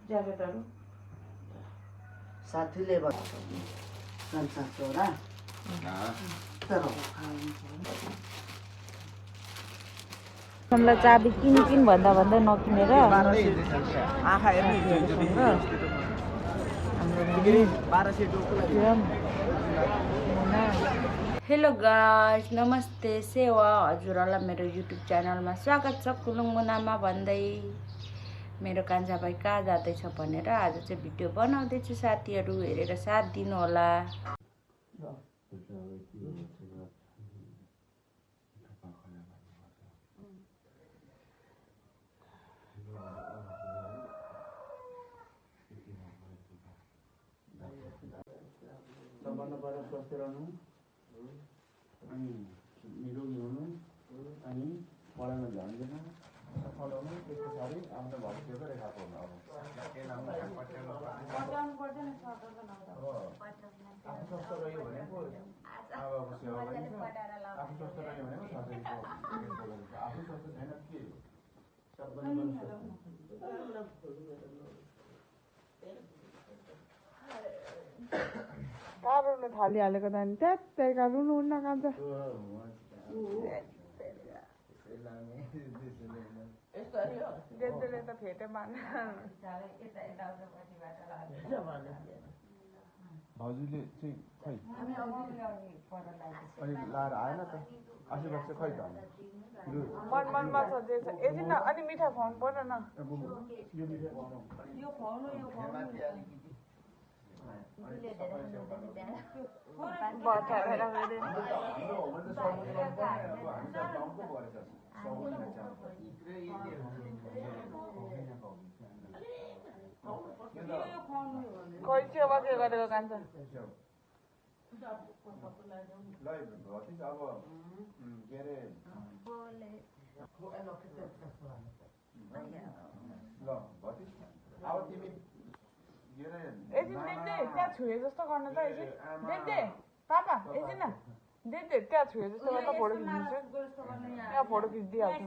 ज्याकेटहरू साथीले कान्छा छोरा हामीलाई चाबी किन भन्दा नकिनेर हेलो गाइस, नमस्ते, सेवा हजुरहरूलाई मेरो युट्युब च्यानलमा स्वागत छ। कुलुङ मुनामा भन्दै मेरो कान्छा भाइ कहाँ जाँदैछ भनेर आज चाहिँ भिडियो बनाउँदैछु। साथीहरू हेरेर साथ दिनु होला। स्वस्थ रहनु अनि निरोगी हुनु अनि पढाइमा ध्यान दिनु सफल हुनु। त्यस पछाडि आफ्नो भविष्यको रेखा कोर्नु। आफू स्वस्थ रह्यो भनेको आफू सेवा गरिन्छ। आफू स्वस्थ रह्यो भनेको सबैको आफू स्वस्थ छैन के रुनु थालिहालेको त नि त्यहाँ रुनु हुन्न कान्छ जेले त फेटे मान भाउजूले चाहिँ खै अनि लाएर आएन त आशीर्वाद चाहिँ खै त मनमा सोचेछ एकछिन अनि मिठा खुवाउनु पर्यो न। खोइ सेवा के गरेको कान्छ एकछिन देख्दै त्यहाँ छुए जस्तो गर्नु त एकछिन देख्दै पापा एकछिन न देख्दै त्यहाँ छुए जस्तो गर्दा फोटो खिचिदिन्छु। यहाँ फोटो खिचिदिइहाल्छु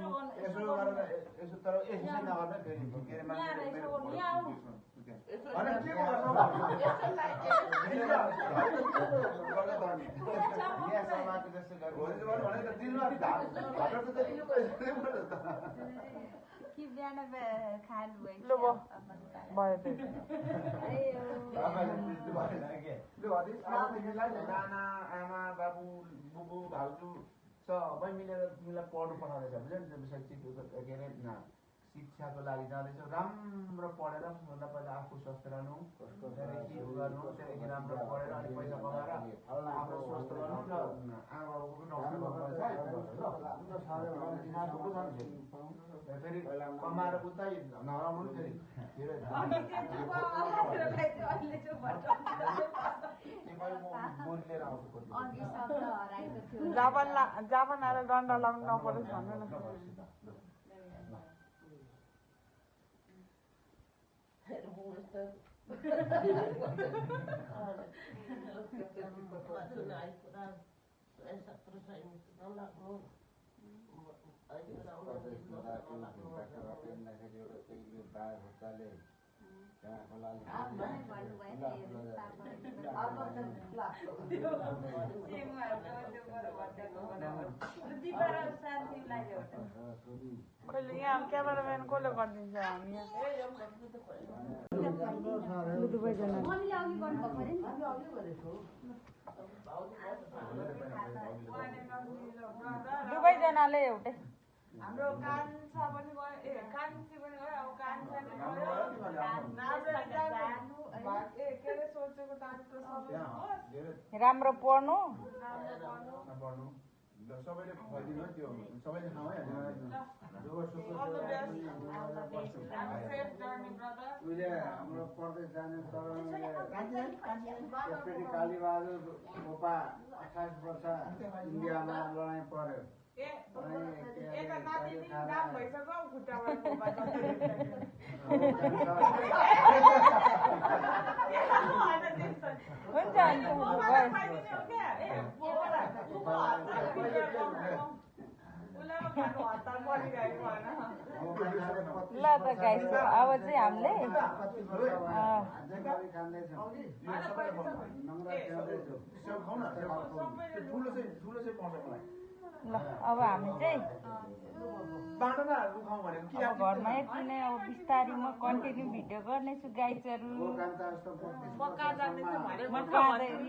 नाना आमा बाबु बुबु भाउजू सबै मिलेर तिमीलाई पढ्नु पठाउँदैछ बुझ्यो नि। शैक्षिक के अरे शिक्षाको लागि जाँदैछौ। राम्रो पढेर भन्दा पहिला आफू स्वस्थ रहनु, त्यहाँदेखि गर्नु, त्यहाँदेखि राम्रो पढेर अनि पैसा कमाएर आफ्नो स्वस्थ गर्नु र आमा बाबुको फेरि कमाएर उतै नहराउनु नि फेरि लिएर आउँछु। जापान आएर डन्डा लाउनु नपरोस् भन्नु न। कहिले यहाँ क्यामेराम्यान कसले गरिदिन्छ हामी दुवैजनाले एउटै हाम्रो कान्छा पनि गयो कान्छी पनि गयो। अब कान्छाले के अरे सोचेको राम्रो पढ्नु सबैले खुवाइदिनु त्यो सबैले खाऊ है। हाम्रो पढ्दै जाने केपी कालीबहादुर गोपा 28 वर्ष इन्डियामा लडाइँ पर्यो। हुन्छ ल त गाइस अब चाहिँ हामीले ल अब हामी चाहिँ अब घरमा यति नै अब बिस्तारै म कन्टिन्यू भिडियो गर्नेछु गाइसहरू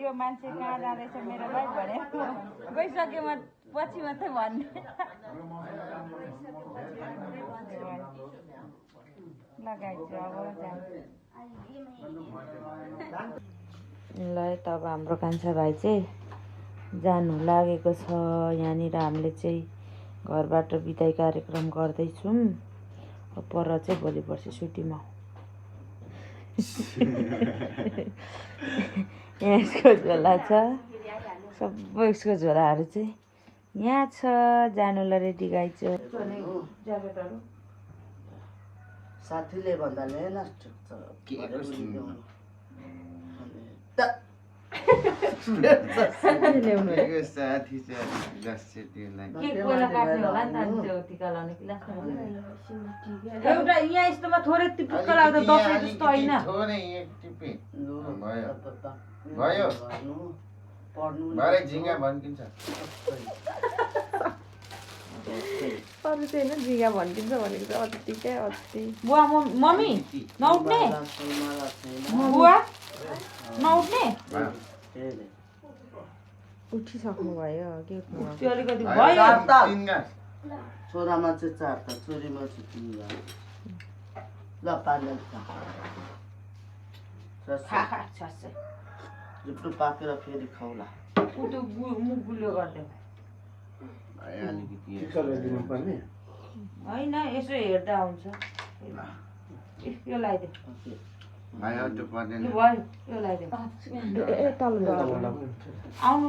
यो मान्छे कहाँ जाँदैछ मेरो भाइ भने गइसक्यो म पछि मात्रै भन्ने ल गाइस अब ल तब हाम्रो कान्छा भाइ चाहिँ जानु लागेको छ यहाँनिर हामीले चाहिँ घरबाट बिदाई कार्यक्रम गर्दैछौँ पर चाहिँ भोलि पर्सि सुटीमा यहाँ यसको झोला छ सबै यसको झोलाहरू चाहिँ यहाँ छ जानुलाई रेडी गाइस ज्याकेटहरू साथीले भन्दा ल्याएन एउटा यहाँ यस्तोमा थोरै टिपिक्क लाग्दा दसैँ जस्तो होइन अरू चाहिँ होइन झिँगा भन्किन्छ भनेको चाहिँ अतिकै अति बुवा मम्मी नउठ्ने बुवा नउठ्ने उठिसक्नु भयो के उठ्नु अलिकति भयो छोरामा चाहिँ 4 ता छोरीमा चाहिँ 3 ल पानी झुप्टो पाकेर फेरि खाउला मुख गुलियो गरिदेऊ होइन यसो हेर्दा हुन्छ यो लगाइदेऊ आउनु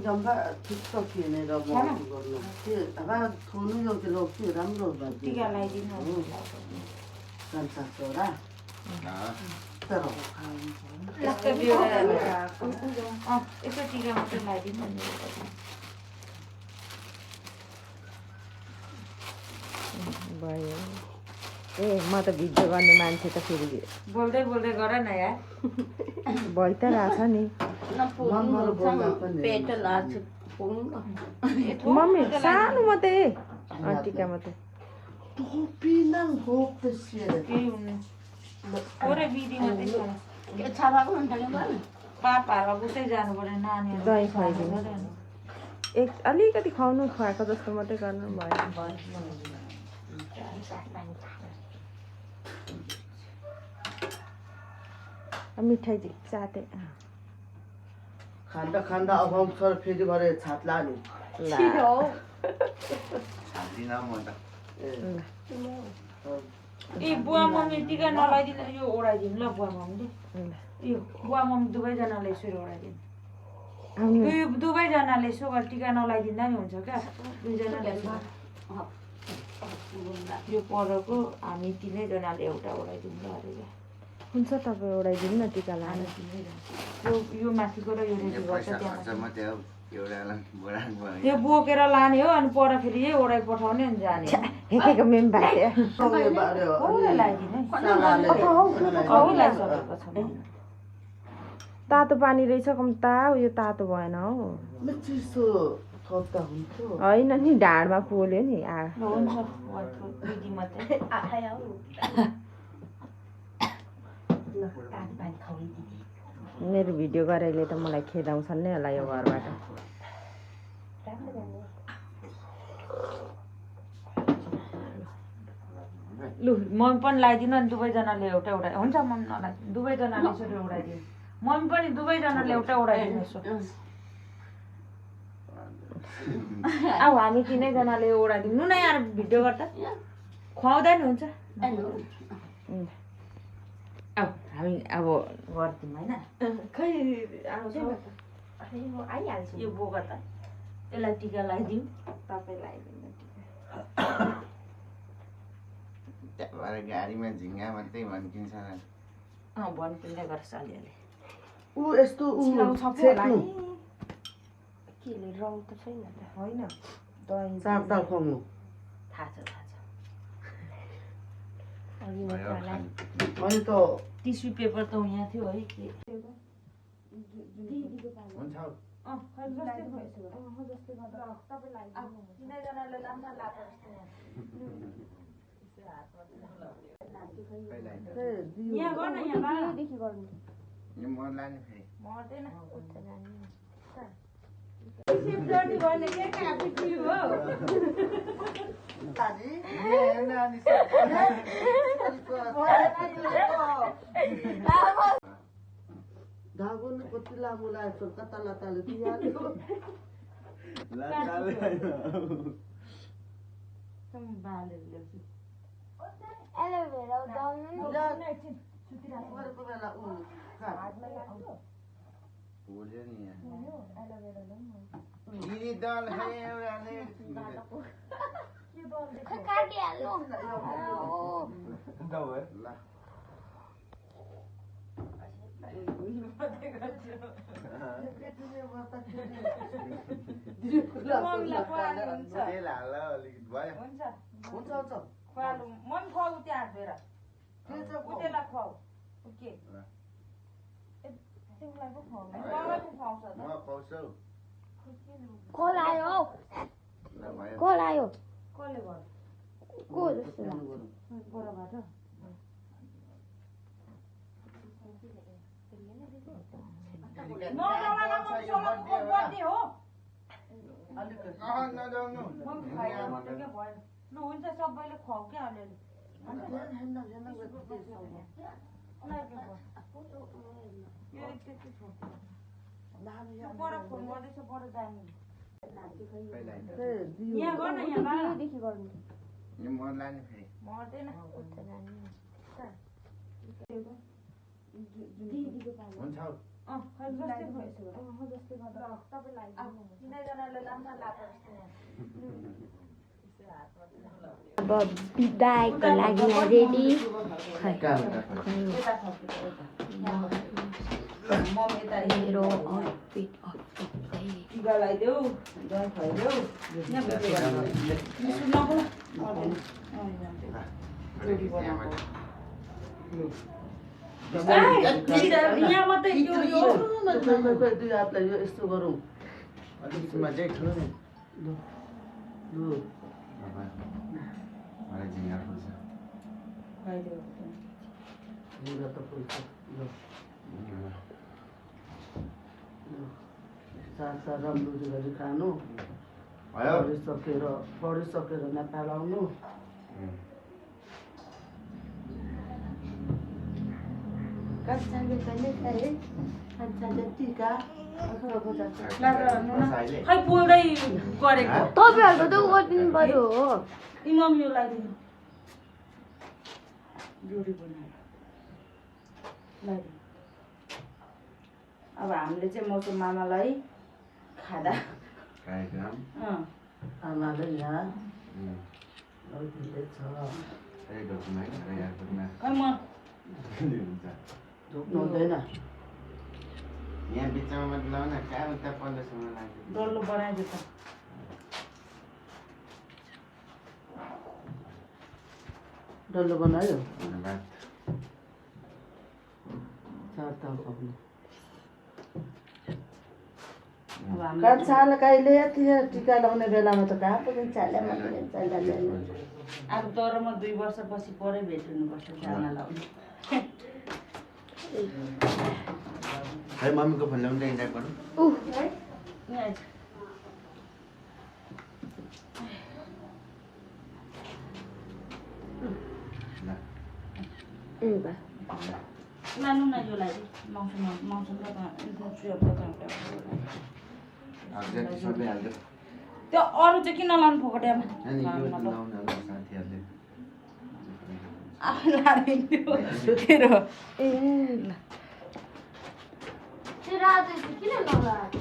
जम्बा ठिक छ किनेर थोनु यो राम्रो टिका लगाइदिनु कान्छा छोरा यसो टिका मात्रै लगाइदिनु भयो ए म त भिडियो गर्ने मान्छे त फेरि बोल्दै बोल्दै गर न यार भइ त रहेछ नि मम्मी सानो मात्रै टिका मात्रै टोपी न होप त केही हुने पुरै बिदी मात्रै छ पापाहरू उतै जानु पर्यो नानीहरू दही खुवाइदिनु एक अलिकति खुवाउनु खुवाएको जस्तो मात्रै गर्नु भयो मिठाई चाटे खाँदा खाँदा अभाव छ फेरि भरे छात लाने ए बुवा मम्मी टिका नलाइदिनु यो ओढाइदिनु ल बुवा मम्मीले यो बुवा मम्मी दुवैजनाले यसरी ओढाइदिनु यो दुवैजनाले यसो गरेर टिका नलाइदिँदा नि हुन्छ क्या दुईजनाले यो परको हामी तिनैजनाले एउटा ओढाइदिनु ल अरे हुन्छ तपाईँ ओढाइदिनु न टिका लानु यो माथिको र यो रेडी गर्छ त्यो बोकेर लाने हो अनि पर फेरि यही ओढाइ पठाउने अनि जाने मेम भाइ तातो पानी रहेछ कम्ता उयो तातो भएन हौ होइन नि ढाडमा पोल्यो नि मेरो भिडियो गरेले त मलाई खेदाउँछन् नै होला यो घरबाट लु मम्मी पनि लगाइदिनु अनि दुवैजनाले एउटा एउटा हुन्छ मम्मी नलाइदिनु दुवैजनाले यसरी ओढाइदिनु मम्मी पनि दुवैजनाले एउटा ओढाइदिनु यसो अब हामी तिनैजनाले ओढाइदिउँ न यार भिडियो गर्दा खुवाउँदा नि हुन्छ अब हामी अब गर्छौँ होइन खै आइहाल्छ यो बोका त यसलाई टिका लगाइदिउँ तपाईँ लगाइदिनु टिका गाडीमा झिङ्गा मात्रै भन्किन्छ भन्किँदै गर्छ अलिअलि ऊ यस्तो केले रङ त छैन त होइन चार ताल खुवाउनु थाहा छ अहिले त टिस्यु पेपर त यहाँ थियो है के हुन्छ यहाँ गर्न यहाँ म लाने फेरि मर्दैन सिफ्टोटी गर्ने के कापी हो धागो न कति लामो लाग्छ कता लताले दिइहाल्यो बालेर ल्याउँछु गरेको बेला ऊ बोल्यो नि यिनी दल एउटाले ल तेल हाल अलिकति भयो हुन्छ हुन्छ खुवालु म पनि खुवाउ त्यहाँ हालेर उतेलाई खुवाउ के तिमीलाई पो खुवाउ मलाई पो खुवाउँछ म खुवाउँछु को लायो ल भयो को लायो कसले गर्यो को जस्तो लाग्छ बरबाट बर्थडे हो नजाउनु ल हुन्छ सबैले खुवाउ क्या अलिअलि पर फोन गर्दैछ पर जानु यहाँ गर्न यहाँ देखि गर्नु म लाने फेरि मर्दैन हुन्छ अब बिदाईको लागि रेडी मेरो आउटफिट टिका लगाइदेऊ दही खुवाइदेऊ यहाँ मात्रै दुई हातलाई यो यस्तो गरौँ अलिकतिमा चाहिँ ठुलो नि मलाई झिङ्गा फुल्छ त फुल्छ साथ राम्रो गरी खानु भयो पढिसकेर नेपाल आउनु खै पोल्दै गरेको तपाईँहरूको त गरिदिनु पर्यो हो इमाम यो लगाइदिनु जोडी बनाएर लगाइदिनु अब हामीले चाहिँ मौसम मामालाई खाँदा कार्यक्रम आमाले यहाँ खै म झुक्नु हुँदैन यहाँ बिचमा मात्रै लाउन कहाँ उता 1500 लाग्यो डल्लो बनाइदियो त डल्लो बनायो धन्यवाद चार ताल सक्नु अब हामी कान्छाले कहिले टिका लगाउने बेलामा त कहाँ पुगिन्छ अब तर म 2 वर्षपछि परै भेटिनुपर्छ जान लाउने है मम्मीको फोन ल्याउँदै इन्टाइप गरौँ है यहाँ लानु न यो लागि मौसम अब जति सबै हाल्दै त्यो अरू चाहिँ किन लानु फोकट्यामा अनि यो लाउन अब साथीहरूले आफै लाइदियो तेरो ए त्यो रातो किन लगाएको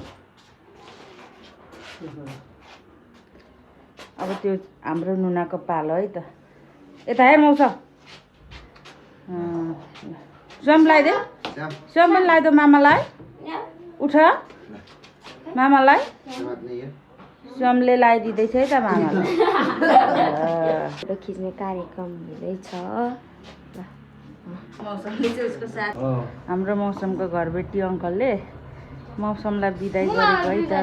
अब त्यो हाम्रो नुनाको पालो है त यता है मौसम स्वयं लगाइदियो स्वयं पनि लगाइदियो मामालाई उठ मामालाई स्वयंले लगाइदिँदैछ है त मामालाई फोटो खिच्ने कार्यक्रम हुँदैछ मौसमले चाहिँ उसको साथ हाम्रो मौसमको घरबेटी अङ्कलले मौसमलाई बिदाई गरेको है त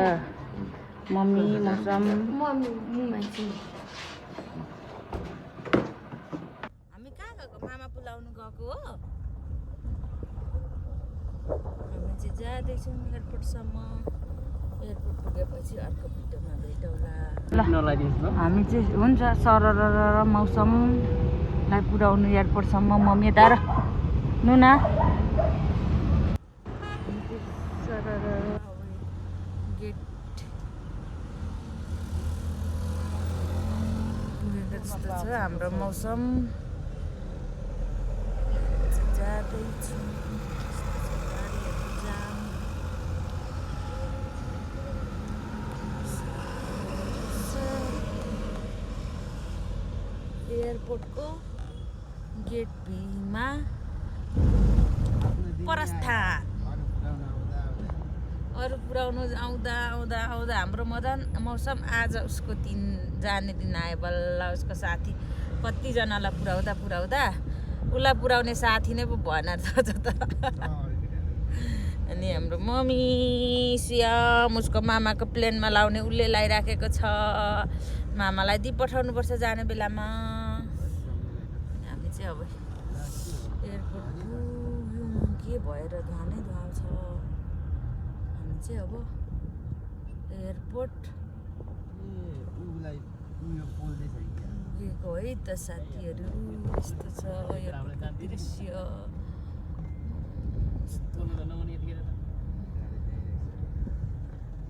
मम्मी मौसम हामी कहाँ गएको मामा पुलाउनु गएको हो हामी चाहिँ जाँदैछौँ एयरपोर्टसम्म एयरपोर्ट पुगेपछि अर्को भिडियोमा भेटौँला ल हामी चाहिँ हुन्छ सरर मौसमलाई पुर्याउनु एयरपोर्टसम्म मम्मी यता र नुना गेट पुगेको जस्तो छ हाम्रो मौसम जाँदैछु एयरपोर्टको गेट भीमा प्रस्थान अरू पुऱ्याउनु आउँदा आउँदा आउँदा हाम्रो मौसम आज उसको दिन जाने दिन आयो बल्ल उसको साथी कतिजनालाई पुऱ्याउँदा उसलाई पुऱ्याउने साथी नै पो भएन त अनि हाम्रो मम्मी सियाम उसको मामाको प्लेनमा लाउने उसले लगाइराखेको छ मामालाई दिई पठाउनुपर्छ जाने बेलामा हामी चाहिँ अब एयरपोर्ट पुग्यौँ के भएर धुवा छ हामी चाहिँ अब एयरपोर्ट पुगेको है त साथीहरू यस्तो छ एयरपोर्टको दृश्य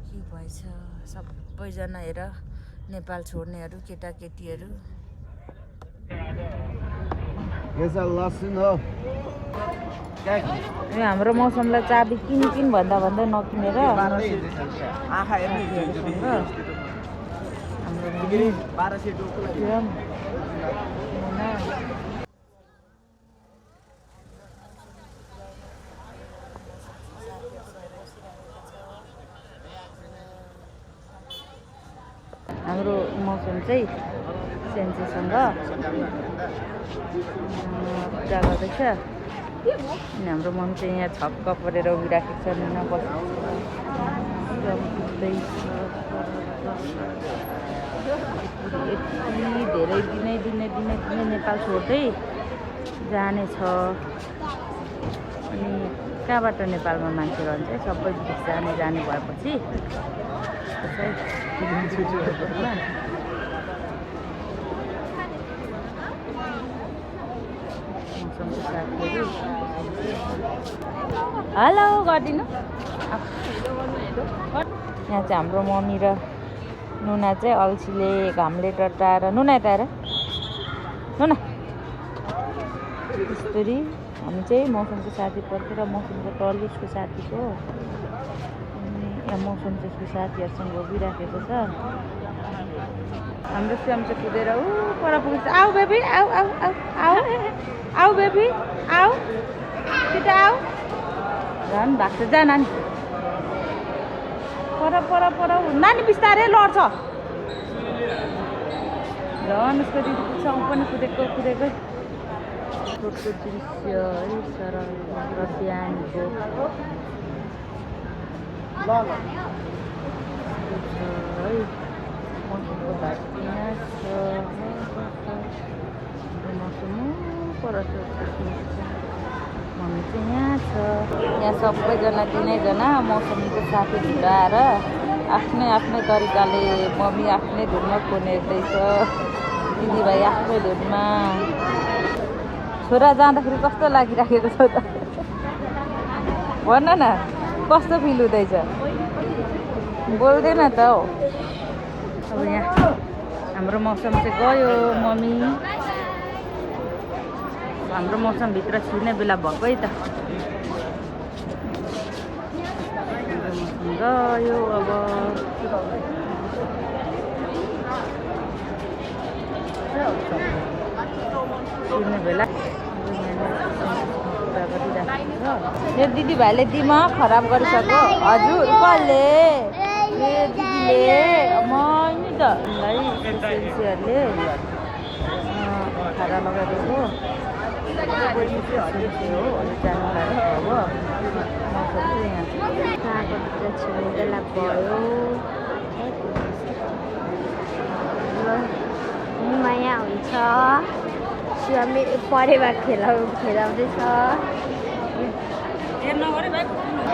के भएछ सबैजना हेर नेपाल छोड्नेहरू केटाकेटीहरू हाम्रो मौसमलाई चाबी किन भन्दा नकिनेर हाम्रो मौसम चाहिँ सेन्सेसँग पूजा गर्दैछ अनि हाम्रो मम्मी चाहिँ यहाँ छक्क परेर उभिराखेको छ नुना यति धेरै दिनै नेपाल छोड्दै जानेछ अनि कहाँबाट नेपालमा मान्छे रहन्छ सबै जाने भएपछि हेलो गरिदिनु यहाँ चाहिँ हाम्रो मम्मी र नुना चाहिँ अल्छीले घामले डटाएर नुना यता आएर नुना त्यस्तरी हामी चाहिँ मौसमको साथी पर्खेर मौसमको टलिसको साथीको अनि यहाँ मौसम चाहिँ उसको साथीहरूसँग उभिराखेको छ हाम्रो श्याम चाहिँ कुदेर पर पुगेछ आऊ बेबी आऊ आऊ आऊ आऊ आऊ बेबी आऊ छिटो आऊ झन् भएको छ जा नानी पर नानी बिस्तारै लड्छ झन् उसको दिदी पुग्छ ऊ पनि कुदेकै छोटो दृश्य है सरल र बिहानको है मौसमको बाटो यहाँ छ मौसम पर मम्मी चाहिँ यहाँ छ यहाँ सबैजना तिनैजना मौसमको साथी ढुलाएर आफ्नै तरिकाले मम्मी आफ्नै धुनमा फोन हेर्दैछ दिदीभाइ आफ्नै धुनमा छोरा जाँदाखेरि कस्तो लागिराखेको छ त भन न कस्तो फिल हुँदैछ बोल्दैन त हौ अब यहाँ हाम्रो मौसम चाहिँ गयो मम्मी हाम्रो मौसमभित्र छिर्ने बेला भएको है त गयो अब छिर्ने बेला यो दिदीभाइले दिमाग खराब गरिसक्यो हजुर कसले दिदीले मैले त भाइ सेल्सीहरूले खाना लगाइदिएको हो जानु लागेको अब सागभित्र छिमेकीलाई भयो माया हुन्छ सिमी परेवा खेलाउँदैछ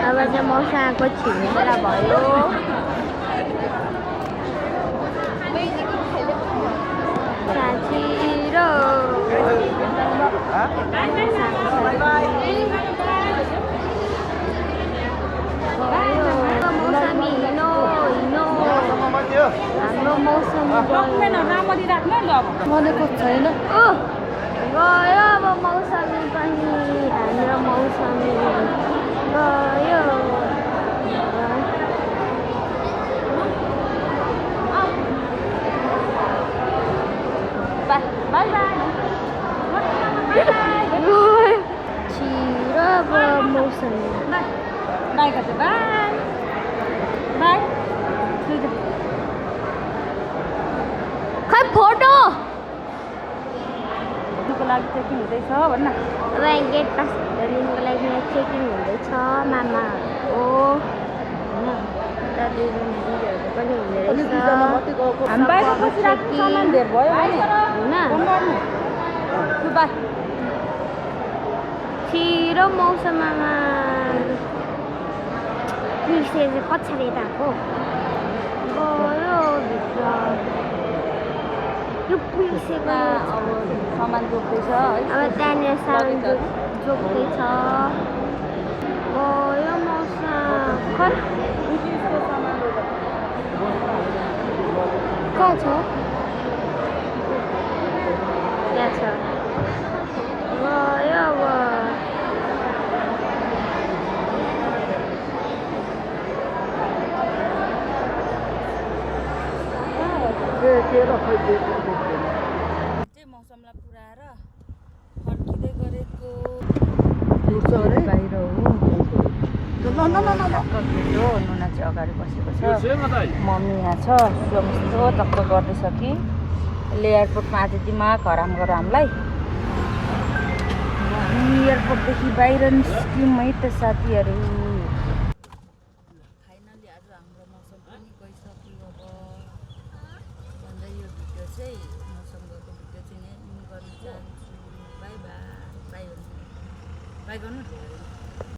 अब चाहिँ मौसाको छिमेकीलाई भयो साँची र मौसमी हिँड्नु हाम्रो मौसमी भनेको छैन गयो अब मौसमी पनि हाम्रो मौसमी गयो छिरो अब मौसमी खै फोटो लागि चेकिङ हुँदैछ भन्न अब गेट पास लिनुको लागि चेकिङ हुँदैछ मामा हो दिदीहरू पनि हुँदो रहेछ हामी बाहिर बसिरहेको सामान धेर भयो होइन छिरो मौसममा पिर्से चाहिँ पछाडि यताको गयो भित्र यो पिर्सेको अब सामान जोड्दैछ है अब त्यहाँनिर सामान जोड्दैछ गयो मौसम कहाँ छ त्यहाँ छ गयो अब चाहिँ मौसमलाई पुऱ्याएर फर्किँदै गरेको बाहिर हो नुना चाहिँ अगाडि बसेको छ मम्मी यहाँ छ यस्तो टक्क गर्दैछ कि यसले एयरपोर्टमा आज दिमाग हराम गर हामीलाई एयरपोर्टदेखि बाहिर निस्क्यौँ है त साथीहरू फाइनली आज हाम्रो मौसम पनि गइसक्यो अब भन्दै यो भिडियो चाहिँ मौसम गएको भिडियो चाहिँ यहीँ गर्न चाहन्छु बाई बाई बाई गर्नु